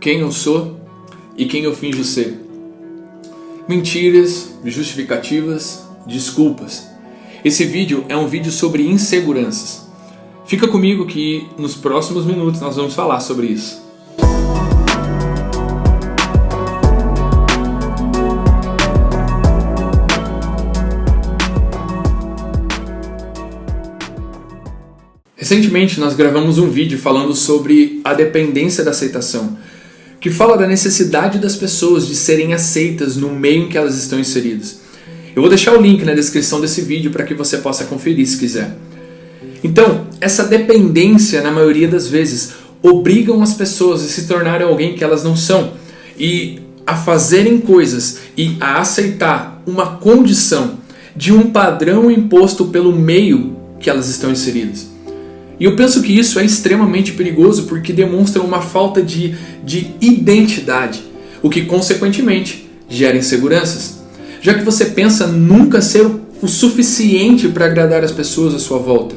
quem eu sou e quem eu finjo ser. Mentiras, justificativas, desculpas. Esse vídeo é um vídeo sobre inseguranças. Fica comigo que nos próximos minutos nós vamos falar sobre isso. Recentemente nós gravamos um vídeo falando sobre a dependência da aceitação, que fala da necessidade das pessoas de serem aceitas no meio em que elas estão inseridas. Eu vou deixar o link na descrição desse vídeo para que você possa conferir se quiser. Então, essa dependência, na maioria das vezes, obrigam as pessoas a se tornarem alguém que elas não são e a fazerem coisas e a aceitar uma condição de um padrão imposto pelo meio que elas estão inseridas. E eu penso que isso é extremamente perigoso porque demonstra uma falta de identidade, o que consequentemente gera inseguranças, já que você pensa nunca ser o suficiente para agradar as pessoas à sua volta,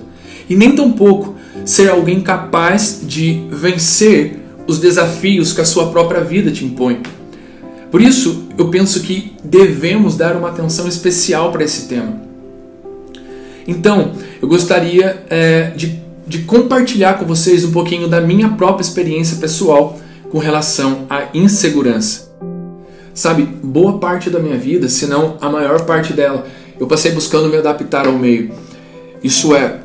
e nem tampouco ser alguém capaz de vencer os desafios que a sua própria vida te impõe. Por isso, eu penso que devemos dar uma atenção especial para esse tema. Então, eu gostaria de compartilhar com vocês um pouquinho da minha própria experiência pessoal com relação à insegurança. Sabe, boa parte da minha vida, se não a maior parte dela, eu passei buscando me adaptar ao meio. Isso é,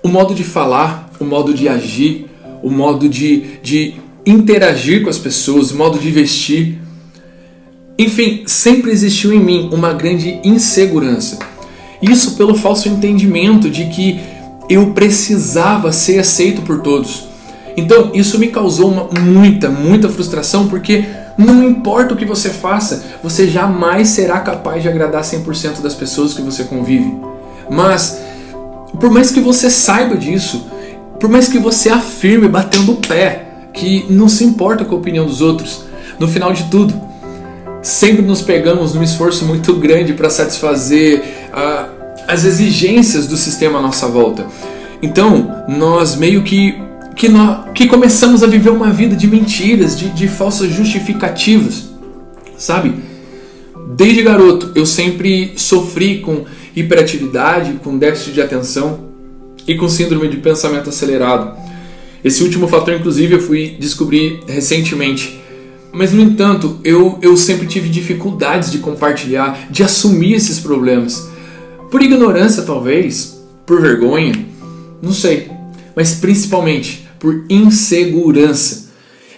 o modo de falar, o modo de agir, o modo de interagir com as pessoas, o modo de vestir. Enfim, sempre existiu em mim uma grande insegurança. Isso pelo falso entendimento de que eu precisava ser aceito por todos. Então isso me causou muita frustração, porque não importa o que você faça, você jamais será capaz de agradar 100% das pessoas que você convive. Mas, por mais que você saiba disso, por mais que você afirme batendo o pé que não se importa com a opinião dos outros, no final de tudo, sempre nos pegamos num esforço muito grande para satisfazer as exigências do sistema à nossa volta. Então, nós meio que começamos a viver uma vida de mentiras, de falsas justificativas, sabe? Desde garoto, eu sempre sofri com hiperatividade, com déficit de atenção e com síndrome de pensamento acelerado. Esse último fator, inclusive, eu fui descobrir recentemente. Mas, no entanto, eu sempre tive dificuldades de compartilhar, de assumir esses problemas. Por ignorância, talvez, por vergonha, não sei, mas principalmente por insegurança.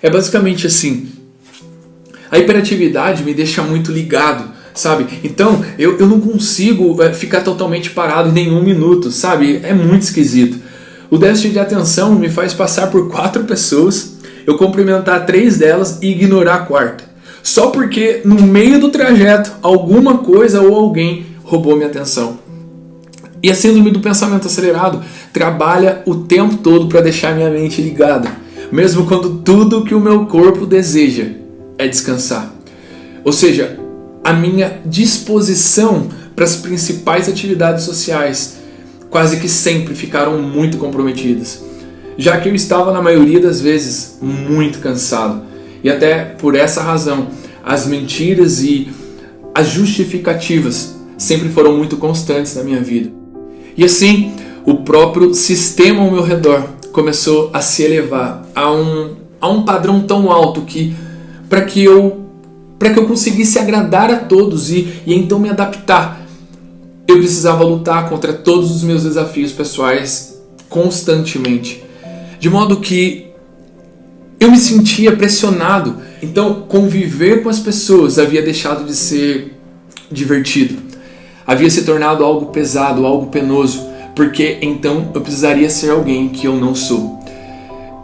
É basicamente assim, a hiperatividade me deixa muito ligado, sabe? Então, eu não consigo ficar totalmente parado em nenhum minuto, sabe? É muito esquisito. O déficit de atenção me faz passar por 4 pessoas, eu cumprimentar 3 delas e ignorar a 4ª. Só porque no meio do trajeto, alguma coisa ou alguém roubou minha atenção. E a síndrome do pensamento acelerado trabalha o tempo todo para deixar minha mente ligada, mesmo quando tudo que o meu corpo deseja é descansar. Ou seja, a minha disposição para as principais atividades sociais quase que sempre ficaram muito comprometidas, já que eu estava na maioria das vezes muito cansado. E até por essa razão, as mentiras e as justificativas sempre foram muito constantes na minha vida. E assim, o próprio sistema ao meu redor começou a se elevar a um padrão tão alto que para que eu conseguisse agradar a todos e então me adaptar, eu precisava lutar contra todos os meus desafios pessoais constantemente. De modo que eu me sentia pressionado. Então, conviver com as pessoas havia deixado de ser divertido. Havia se tornado algo pesado, algo penoso, porque então eu precisaria ser alguém que eu não sou.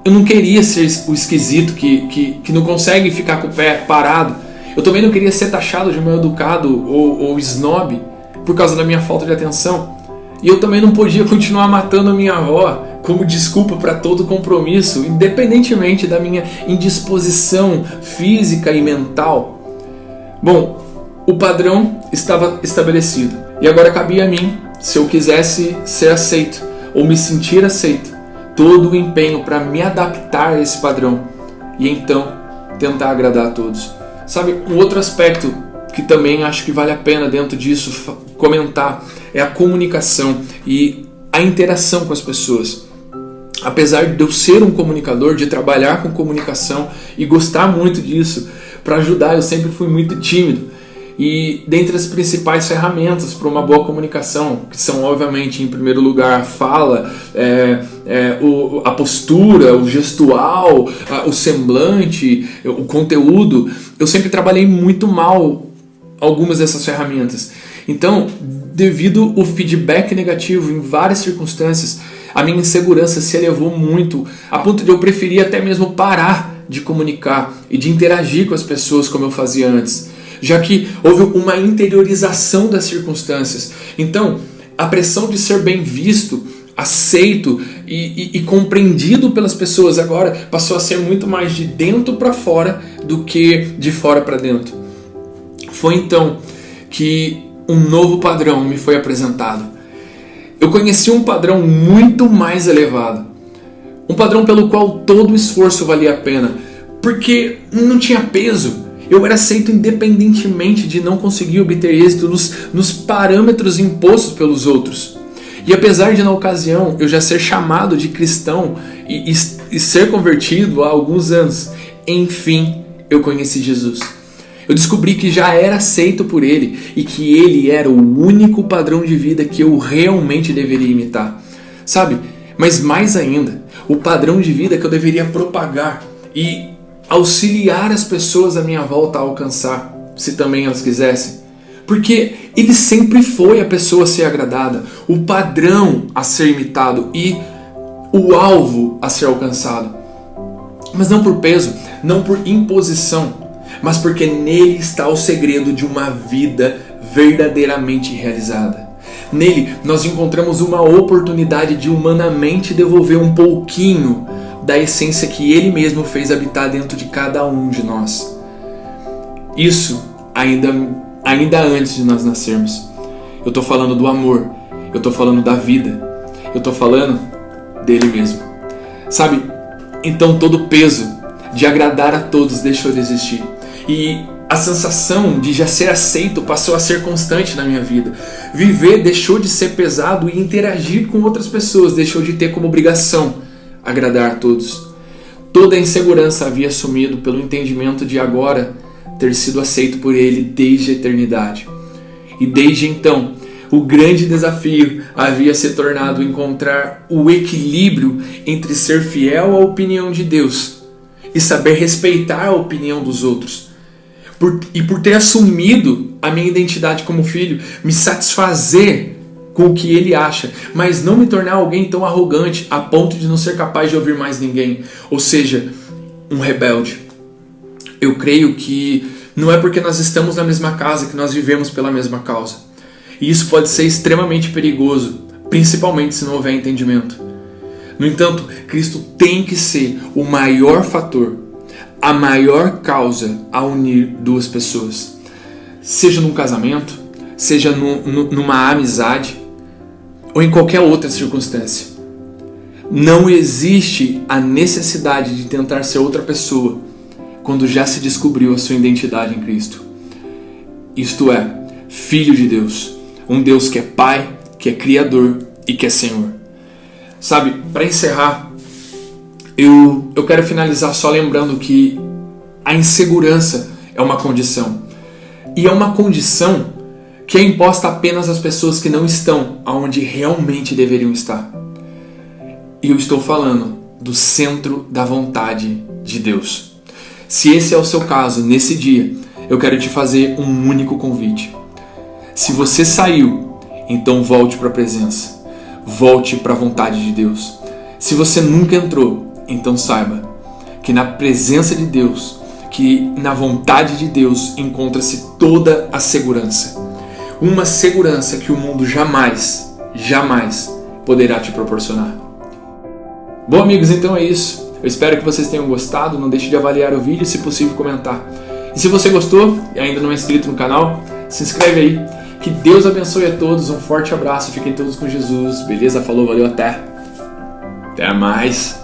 Eu não queria ser o esquisito que não consegue ficar com o pé parado. Eu também não queria ser taxado de mal educado ou snob por causa da minha falta de atenção. E eu também não podia continuar matando a minha avó como desculpa para todo compromisso, independentemente da minha indisposição física e mental. Bom, o padrão estava estabelecido. E agora cabia a mim, se eu quisesse ser aceito ou me sentir aceito, todo o empenho para me adaptar a esse padrão. E então tentar agradar a todos. Sabe, um outro aspecto que também acho que vale a pena dentro disso comentar é a comunicação e a interação com as pessoas. Apesar de eu ser um comunicador, de trabalhar com comunicação e gostar muito disso, para ajudar eu sempre fui muito tímido. E dentre as principais ferramentas para uma boa comunicação, que são obviamente em primeiro lugar a fala, a postura, o gestual, o semblante, o conteúdo, eu sempre trabalhei muito mal algumas dessas ferramentas. Então, devido ao feedback negativo em várias circunstâncias, a minha insegurança se elevou muito, a ponto de eu preferir até mesmo parar de comunicar e de interagir com as pessoas como eu fazia antes, já que houve uma interiorização das circunstâncias. Então, a pressão de ser bem visto, aceito e compreendido pelas pessoas agora passou a ser muito mais de dentro para fora do que de fora para dentro. Foi então que um novo padrão me foi apresentado. Eu conheci um padrão muito mais elevado. Um padrão pelo qual todo o esforço valia a pena, porque não tinha peso. Eu era aceito independentemente de não conseguir obter êxito nos parâmetros impostos pelos outros. E apesar de na ocasião eu já ser chamado de cristão e ser convertido há alguns anos, enfim eu conheci Jesus. Eu descobri que já era aceito por Ele e que Ele era o único padrão de vida que eu realmente deveria imitar. Sabe? Mas mais ainda, o padrão de vida que eu deveria propagar e auxiliar as pessoas à minha volta a alcançar, se também elas quisessem. Porque Ele sempre foi a pessoa a ser agradada, o padrão a ser imitado e o alvo a ser alcançado. Mas não por peso, não por imposição, mas porque nele está o segredo de uma vida verdadeiramente realizada. Nele nós encontramos uma oportunidade de humanamente devolver um pouquinho da essência que Ele mesmo fez habitar dentro de cada um de nós. Isso ainda antes de nós nascermos. Eu estou falando do amor, eu estou falando da vida, eu estou falando dele mesmo. Sabe, então todo o peso de agradar a todos deixou de existir. E a sensação de já ser aceito passou a ser constante na minha vida. Viver deixou de ser pesado e interagir com outras pessoas deixou de ter como obrigação agradar a todos. Toda a insegurança havia sumido pelo entendimento de agora ter sido aceito por Ele desde a eternidade. E desde então, o grande desafio havia se tornado encontrar o equilíbrio entre ser fiel à opinião de Deus e saber respeitar a opinião dos outros. Por ter assumido a minha identidade como filho, me satisfazer com o que Ele acha, mas não me tornar alguém tão arrogante a ponto de não ser capaz de ouvir mais ninguém, ou seja, um rebelde. Eu creio que não é porque nós estamos na mesma casa que nós vivemos pela mesma causa. E isso pode ser extremamente perigoso, principalmente se não houver entendimento. No entanto, Cristo tem que ser o maior fator, a maior causa a unir duas pessoas. Seja num casamento, seja numa amizade, ou em qualquer outra circunstância. Não existe a necessidade de tentar ser outra pessoa quando já se descobriu a sua identidade em Cristo. Isto é, Filho de Deus, um Deus que é Pai, que é Criador e que é Senhor. Sabe, para encerrar, eu quero finalizar só lembrando que a insegurança é uma condição. E é uma condição que é imposta apenas às pessoas que não estão onde realmente deveriam estar. E eu estou falando do centro da vontade de Deus. Se esse é o seu caso, nesse dia, eu quero te fazer um único convite. Se você saiu, então volte para a presença. Volte para a vontade de Deus. Se você nunca entrou, então saiba que na presença de Deus, que na vontade de Deus encontra-se toda a segurança. Uma segurança que o mundo jamais poderá te proporcionar. Bom, amigos, então é isso. Eu espero que vocês tenham gostado. Não deixe de avaliar o vídeo e, se possível, comentar. E se você gostou e ainda não é inscrito no canal, se inscreve aí. Que Deus abençoe a todos. Um forte abraço. Fiquem todos com Jesus. Beleza? Falou, valeu, até mais.